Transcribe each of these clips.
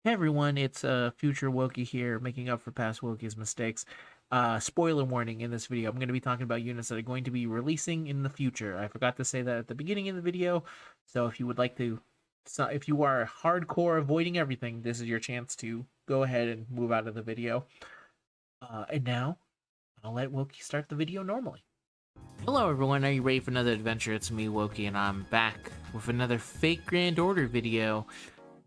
Hey everyone, it's future Wokey here, making up for past Wokey's mistakes. Spoiler warning in this video, I'm going to be talking about units that are going to be releasing in the future. I forgot to say that at the beginning of the video, so if you would like to, if you are hardcore avoiding everything, this is your chance to go ahead and move out of the video. And now, I'll let Wokey start the video normally. Hello everyone, are you ready for another adventure? It's me, Wokey, and I'm back with another Fake Grand Order video.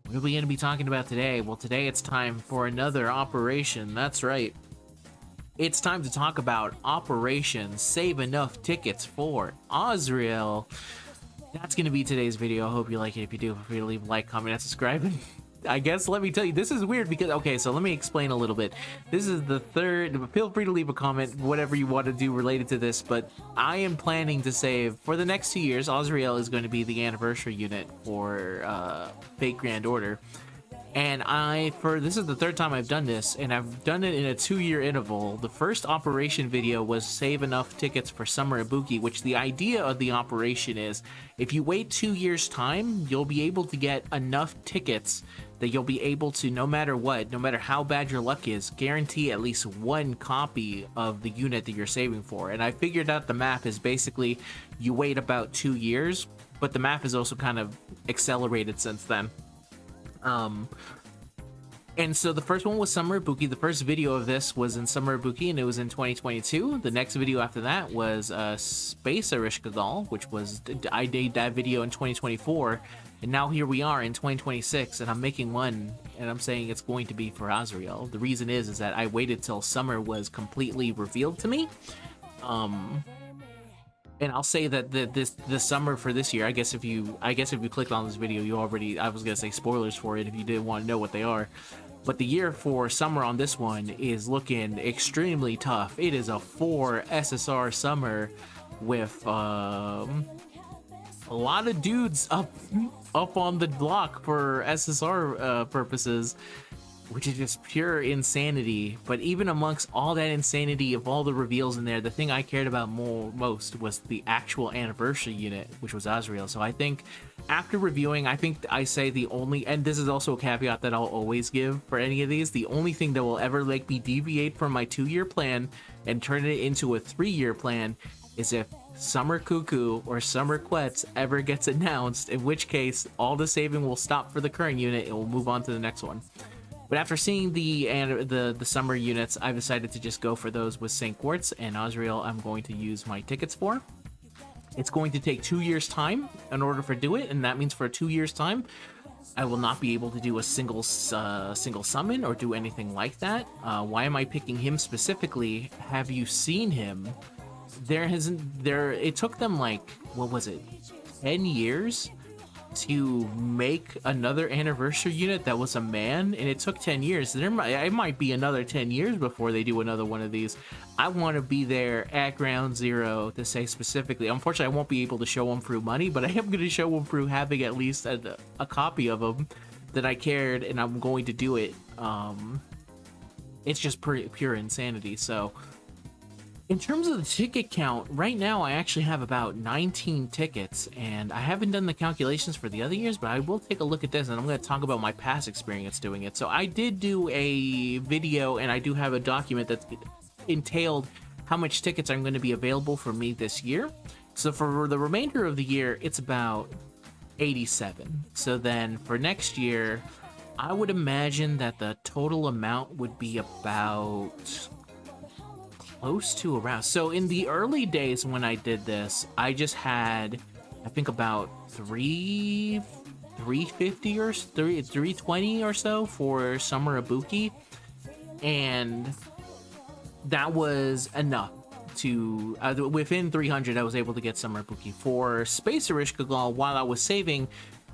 What are we going to be talking about today? Well, today it's time for another operation. That's right. It's time to talk about Operation Save Enough Tickets for Azrael. That's going to be today's video. I hope you like it. If you do, feel free to leave a like, comment, and subscribe. I guess let me tell you, this is weird because, okay, so let me explain a little bit. This is the third, feel free to leave a comment, whatever you want to do related to this, but I am planning to save, for the next 2 years, Azrael is going to be the anniversary unit for Fake Grand Order. And this is the third time I've done this, and I've done it in a 2-year interval. The first operation video was save enough tickets for Summer Ibuki, which the idea of the operation is, if you wait 2 years time, you'll be able to get enough tickets that you'll be able to, no matter what, no matter how bad your luck is, guarantee at least one copy of the unit that you're saving for. And I figured out the math is basically you wait about 2 years, but the math is also kind of accelerated since then. And so the first one was Summer Ibuki. The first video of this was in Summer Ibuki, and it was in 2022. The next video after that was Space Arishkagal, which was, I did that video in 2024. And now here we are in 2026, and I'm making one, and I'm saying it's going to be for Azrael. The reason is that I waited till summer was completely revealed to me. And I'll say that the summer for this year, I guess if you clicked on this video, you already, I was gonna say spoilers for it if you didn't want to know what they are. But the year for summer on this one is looking extremely tough. It is a 4 SSR summer with a lot of dudes up on the block for SSR purposes, which is just pure insanity. But even amongst all that insanity of all the reveals in there, the thing I cared about most was the actual anniversary unit, which was Azrael. So I think after reviewing, I say the only, and this is also a caveat that I'll always give for any of these, the only thing that will ever make me deviate from my 2-year plan and turn it into a 3-year plan is if Summer Cuckoo or Summer Quetz ever gets announced, in which case all the saving will stop for the current unit and we'll move on to the next one. But after seeing the summer units, I've decided to just go for those with St. Quartz, and Azrael I'm going to use my tickets for. It's going to take 2 years time in order for do it, and that means for 2 years time, I will not be able to do a single summon or do anything like that. Why am I picking him specifically? Have you seen him? It took them like, what was it, 10 years to make another anniversary unit that was a man, and it took 10 years. It might be another 10 years before they do another one of these. I want to be there at ground zero to say specifically. Unfortunately, I won't be able to show them through money, but I am going to show them through having at least a copy of them that I cared, and I'm going to do it. It's just pure insanity. So in terms of the ticket count, right now I actually have about 19 tickets, and I haven't done the calculations for the other years, but I will take a look at this, and I'm going to talk about my past experience doing it. So I did do a video, and I do have a document that entailed how much tickets are going to be available for me this year. So for the remainder of the year, it's about 87. So then for next year, I would imagine that the total amount would be about close to around. So in the early days when I did this, I just had, I think, about 350 or 320 or so for Summer Ibuki, and that was enough to within 300 I was able to get Summer Ibuki. For Space Arishkagal, while I was saving,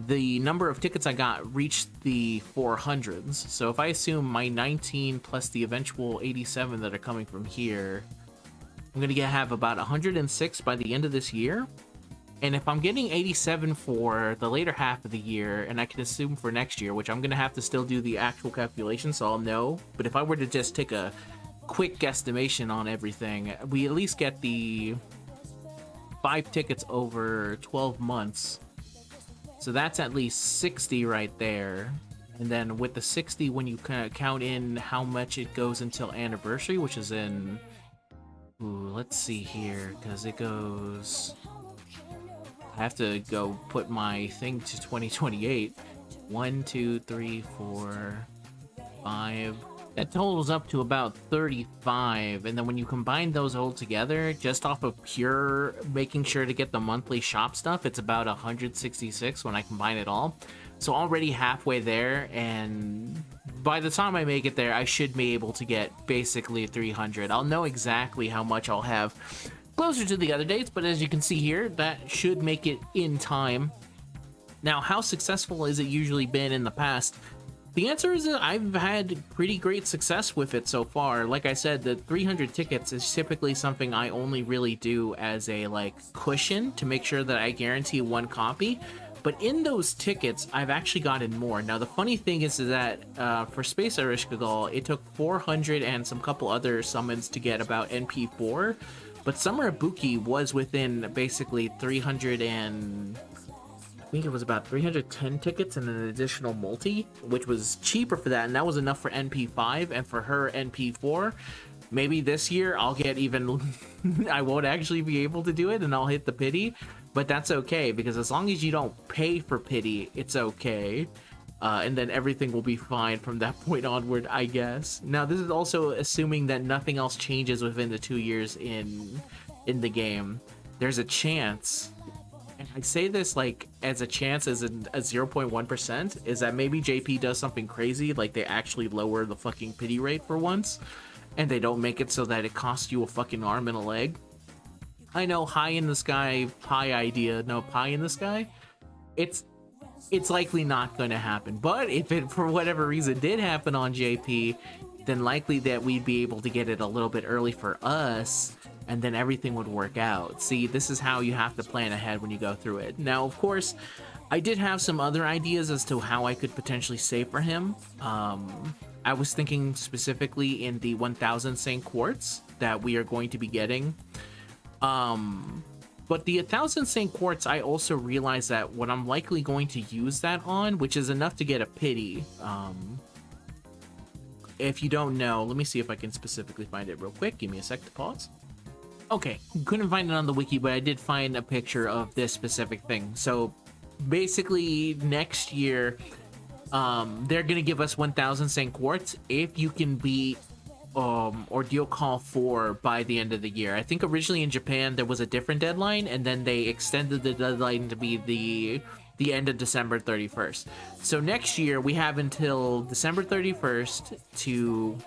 the number of tickets I got reached the 400s. So if I assume my 19 plus the eventual 87 that are coming from here, I'm going to have about 106 by the end of this year. And if I'm getting 87 for the later half of the year, and I can assume for next year, which I'm going to have to still do the actual calculation, so I'll know. But if I were to just take a quick guesstimation on everything, we at least get the 5 tickets over 12 months. So that's at least 60 right there. And then with the 60, when you kind of count in how much it goes until anniversary, which is in... Ooh, let's see here, because it goes... I have to go put my thing to 2028. 1, 2, 3, 4, 5. That totals up to about 35. And then when you combine those all together, just off of pure making sure to get the monthly shop stuff, it's about 166 when I combine it all. So already halfway there, and by the time I make it there, I should be able to get basically 300. I'll know exactly how much I'll have closer to the other dates, but as you can see here, that should make it in time. Now, how successful has it usually been in the past? The answer is that I've had pretty great success with it so far. Like I said, the 300 tickets is typically something I only really do as a like cushion to make sure that I guarantee one copy. But in those tickets, I've actually gotten more. Now, the funny thing is that for Space Erishkigal, it took 400 and some couple other summons to get about NP4. But Summer Ibuki was within basically 300 and... I think it was about 310 tickets and an additional multi, which was cheaper for that. And that was enough for NP5 and for her NP4. Maybe this year I'll get even... I won't actually be able to do it and I'll hit the pity. But that's okay, because as long as you don't pay for pity, it's okay. And then everything will be fine from that point onward, I guess. Now, this is also assuming that nothing else changes within the 2 years in the game. There's a chance, and I say this like as a chance as a 0.1%, is that maybe JP does something crazy, like they actually lower the fucking pity rate for once, and they don't make it so that it costs you a fucking arm and a leg. I know, high in the sky, pie idea, no, pie in the sky? It's likely not going to happen. But if it, for whatever reason, did happen on JP, then likely that we'd be able to get it a little bit early for us, and then everything would work out. See, this is how you have to plan ahead when you go through it. Now, of course, I did have some other ideas as to how I could potentially save for him. I was thinking specifically in the 1000 St. Quartz that we are going to be getting. But the 1000 St. Quartz, I also realized that what I'm likely going to use that on, which is enough to get a pity. If you don't know, let me see if I can specifically find it real quick. Give me a sec to pause. Okay, couldn't find it on the wiki, but I did find a picture of this specific thing. So basically next year, they're gonna give us 1000 St. Quartz if you can beat Ordeal Call 4 by the end of the year. I think originally in Japan there was a different deadline, and then they extended the deadline to be the end of December 31st. So next year we have until December 31st to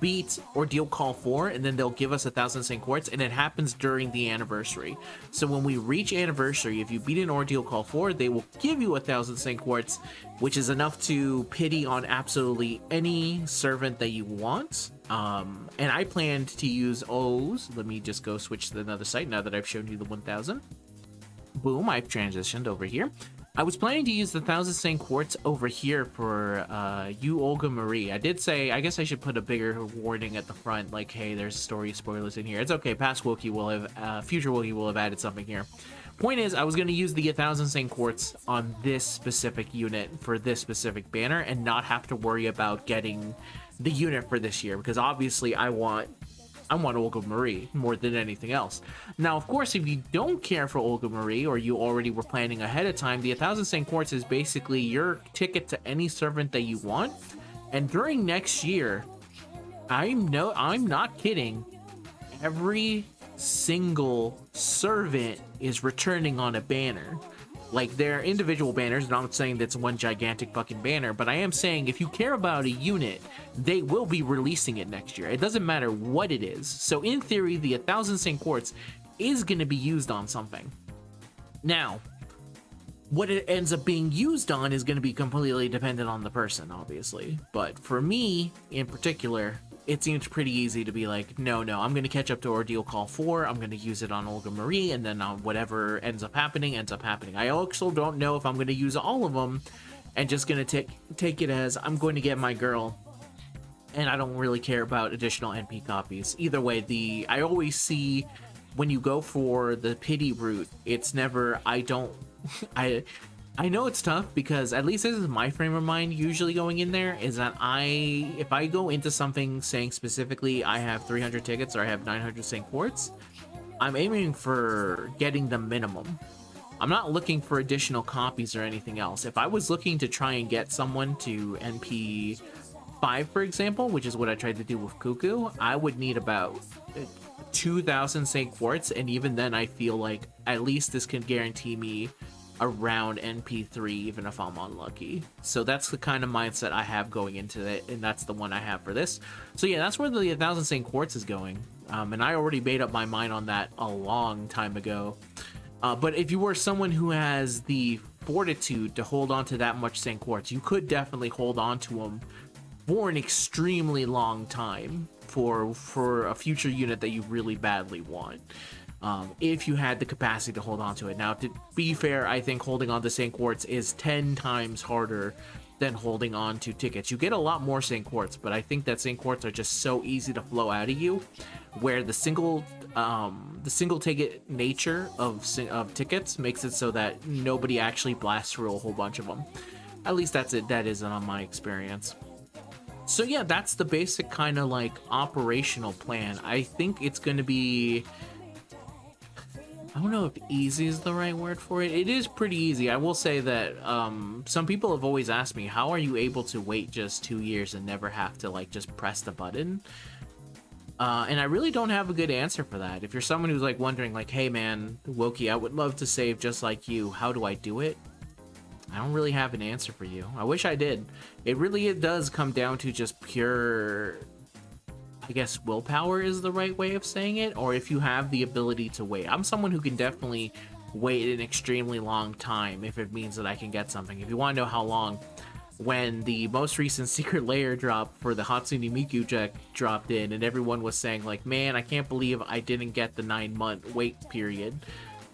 beat Ordeal Call 4, and then they'll give us 1000 St. Quartz, and it happens during the anniversary. So when we reach anniversary, if you beat an Ordeal Call 4, they will give you 1000 St. Quartz, which is enough to pity on absolutely any servant that you want. And I planned to use O's. Let me just go switch to another site now that I've shown you the 1000. Boom, I've transitioned over here. I was planning to use the 1000 St. Quartz over here for you, Olga Marie. I did say, I guess I should put a bigger warning at the front, like, hey, there's story spoilers in here. It's okay, past Wookiee will have, future Wookiee will have added something here. Point is, I was going to use the 1000 St. Quartz on this specific unit for this specific banner and not have to worry about getting the unit for this year, because obviously I want Olga Marie more than anything else. Now, of course, if you don't care for Olga Marie, or you already were planning ahead of time, the 1000 St. Quartz is basically your ticket to any servant that you want. And during next year, I'm not kidding, every single servant is returning on a banner. Like, they're individual banners, and I'm not saying that's one gigantic fucking banner, but I am saying if you care about a unit, they will be releasing it next year. It doesn't matter what it is. So in theory, the 1000 St. Quartz is going to be used on something. Now, what it ends up being used on is going to be completely dependent on the person, obviously. But for me, in particular, it seems pretty easy to be like, no, I'm going to catch up to Ordeal Call 4, I'm going to use it on Olga Marie, and then whatever ends up happening. I also don't know if I'm going to use all of them, and just going to take it as I'm going to get my girl, and I don't really care about additional NP copies. Either way, I always see when you go for the pity route, it's never, I know it's tough because at least this is my frame of mind usually going in there, is that if I go into something saying specifically I have 300 tickets or I have 900 St. Quartz, I'm aiming for getting the minimum. I'm not looking for additional copies or anything else. If I was looking to try and get someone to NP 5, for example, which is what I tried to do with Cuckoo, I would need about 2,000 St. Quartz, and even then I feel like at least this can guarantee me around NP3 even if I'm unlucky. So that's the kind of mindset I have going into it, and that's the one I have for this. So yeah, that's where the 1,000 St. Quartz is going, and I already made up my mind on that a long time ago. But if you were someone who has the fortitude to hold on to that much St. Quartz, you could definitely hold on to them for an extremely long time for a future unit that you really badly want, if you had the capacity to hold on to it. Now, to be fair, I think holding on to St. Quartz is 10 times harder than holding on to tickets. You get a lot more St. Quartz, but I think that St. Quartz are just so easy to flow out of you, where the single ticket nature of tickets makes it so that nobody actually blasts through a whole bunch of them. At least that is on my experience. So yeah, that's the basic kind of like operational plan. I think it's going to be, I don't know if easy is the right word for it. It is pretty easy. I will say that some people have always asked me, how are you able to wait just 2 years and never have to like just press the button? And I really don't have a good answer for that. If you're someone who's like wondering like, hey man, Wokey, I would love to save just like you. How do I do it? I don't really have an answer for you. I wish I did. It does come down to just pure, I guess, willpower is the right way of saying it, or if you have the ability to wait. I'm someone who can definitely wait an extremely long time if it means that I can get something. If you want to know how long, when the most recent secret layer drop for the Hatsune Miku deck dropped in, and everyone was saying like, man, I can't believe I didn't get the 9-month wait period.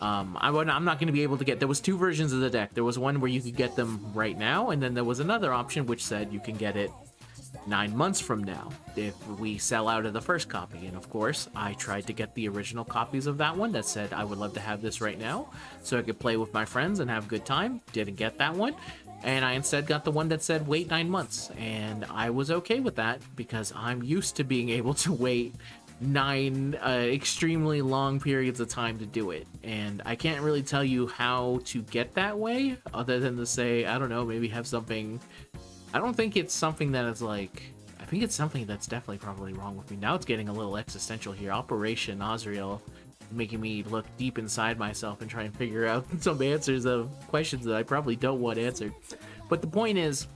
I'm not going to be able to get, there was 2 versions of the deck. There was one where you could get them right now, and then there was another option which said you can get it 9 months from now if we sell out of the first copy. And of course, I tried to get the original copies of that one that said I would love to have this right now so I could play with my friends and have a good time. Didn't get that one, and I instead got the one that said wait 9 months, and I was okay with that because I'm used to being able to wait 9 extremely long periods of time to do it. And I can't really tell you how to get that way other than to say, I don't know, maybe have something. I don't think it's something that is like, I think it's something that's definitely probably wrong with me. Now it's getting a little existential here. Operation Azrael making me look deep inside myself and try and figure out some answers of questions that I probably don't want answered. But the point is,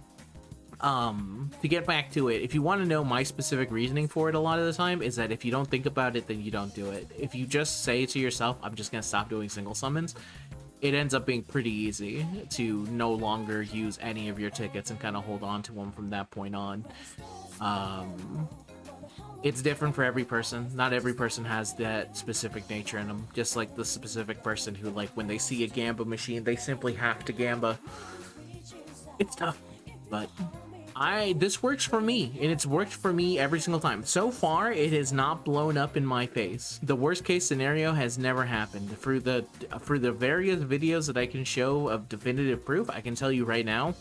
to get back to it, if you want to know my specific reasoning for it a lot of the time, is that if you don't think about it, then you don't do it. If you just say to yourself, I'm just going to stop doing single summons, it ends up being pretty easy to no longer use any of your tickets and kind of hold on to them from that point on. It's different for every person. Not every person has that specific nature in them. Just like the specific person who, like, when they see a Gamba machine, they simply have to Gamba. It's tough, but this works for me, and it's worked for me every single time. So far, it has not blown up in my face. The worst case scenario has never happened. For the various videos that I can show of definitive proof, I can tell you right now,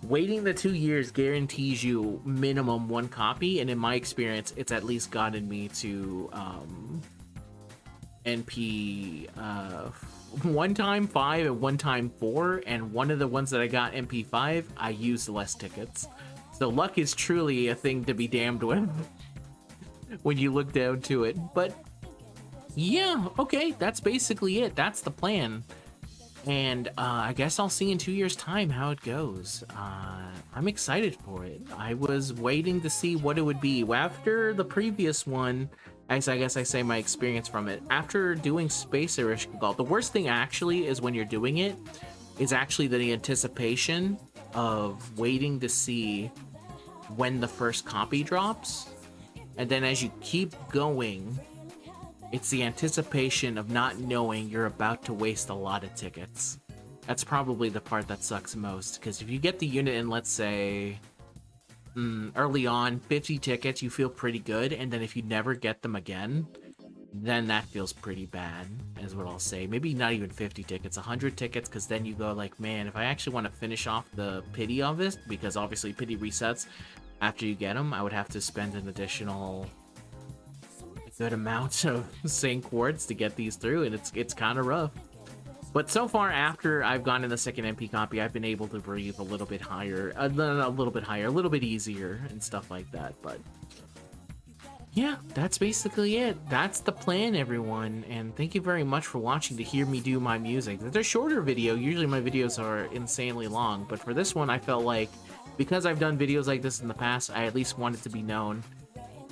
waiting the 2 years guarantees you minimum 1 copy, and in my experience, it's at least gotten me to NP 1 time 5 and 1 time 4, and one of the ones that I got NP 5, I used less tickets. So luck is truly a thing to be damned with when you look down to it. But yeah, okay, that's basically it. That's the plan. And I guess I'll see in 2 years' time how it goes. I'm excited for it. I was waiting to see what it would be. After the previous one, as I guess I say my experience from it, after doing Spacer Ishkagal, the worst thing actually is when you're doing it, is actually the anticipation of waiting to see when the first copy drops. And then as you keep going, it's the anticipation of not knowing you're about to waste a lot of tickets. That's probably the part that sucks most, because if you get the unit in, let's say, early on, 50 tickets, you feel pretty good, and then if you never get them again, then that feels pretty bad, is what I'll say. Maybe not even 50 tickets, 100 tickets, because then you go like, man, if I actually want to finish off the pity of this, because obviously pity resets after you get them, I would have to spend an additional good amount of St. Quartz to get these through, and it's kind of rough. But so far, after I've gotten the second MP copy, I've been able to breathe a little bit higher, a little bit easier, and stuff like that. But yeah, that's basically it. That's the plan, everyone. And thank you very much for watching to hear me do my music. It's a shorter video. Usually my videos are insanely long, but for this one, I felt like because I've done videos like this in the past, I at least want it to be known.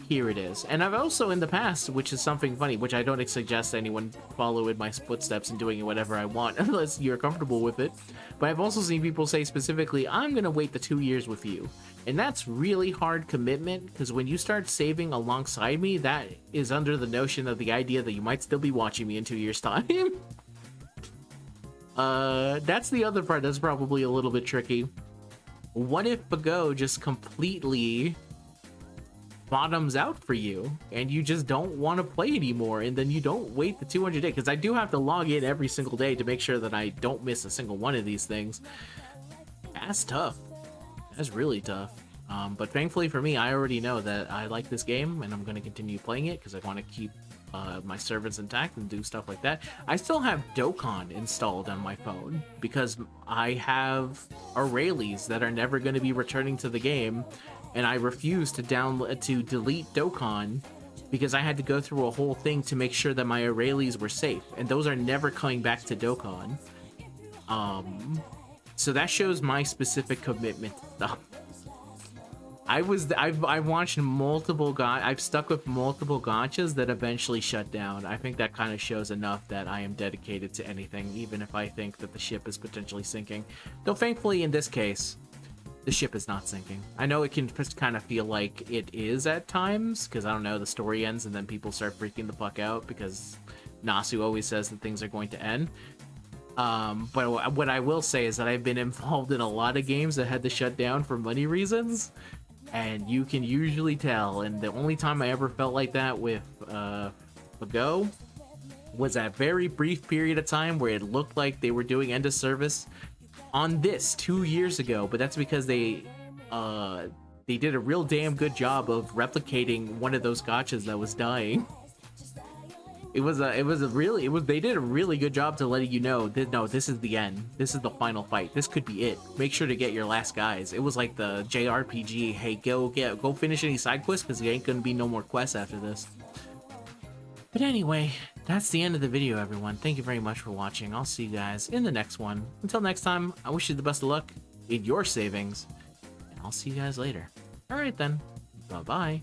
Here it is. And I've also in the past, which is something funny, which I don't suggest anyone follow in my footsteps and doing whatever I want unless you're comfortable with it. But I've also seen people say specifically, I'm gonna wait the 2 years with you. And that's really hard commitment, because when you start saving alongside me, that is under the notion of the idea that you might still be watching me in 2 years time. That's the other part that's probably a little bit tricky. What if FGO just completely bottoms out for you and you just don't want to play anymore, and then you don't wait the 200 days? Because I do have to log in every single day to make sure that I don't miss a single one of these things. That's tough. That's really tough. But thankfully for me, I already know that I like this game and I'm going to continue playing it because I want to keep my servants intact and do stuff like that. I still have Dokkan installed on my phone because I have Azraels that are never going to be returning to the game, and I refuse to delete Dokkan because I had to go through a whole thing to make sure that my Azraels were safe, and those are never coming back to Dokkan. So that shows my specific commitment to stuff. I've watched multiple I've stuck with multiple gachas that eventually shut down. I think that kind of shows enough that I am dedicated to anything, even if I think that the ship is potentially sinking. Though thankfully in this case, the ship is not sinking. I know it can just kind of feel like it is at times, because I don't know, the story ends and then people start freaking the fuck out because Nasu always says that things are going to end. But what I will say is that I've been involved in a lot of games that had to shut down for money reasons, and you can usually tell. And the only time I ever felt like that with FGO was that very brief period of time where it looked like they were doing end of service on this 2 years ago, but that's because they did a real damn good job of replicating one of those gachas that was dying. They did a really good job to letting you know that no, this is the end. This is the final fight. This could be it. Make sure to get your last guys. It was like the JRPG. Hey, go finish any side quests because there ain't gonna be no more quests after this. But anyway, that's the end of the video, everyone. Thank you very much for watching. I'll see you guys in the next one. Until next time, I wish you the best of luck in your savings, and I'll see you guys later. All right then. Bye-bye.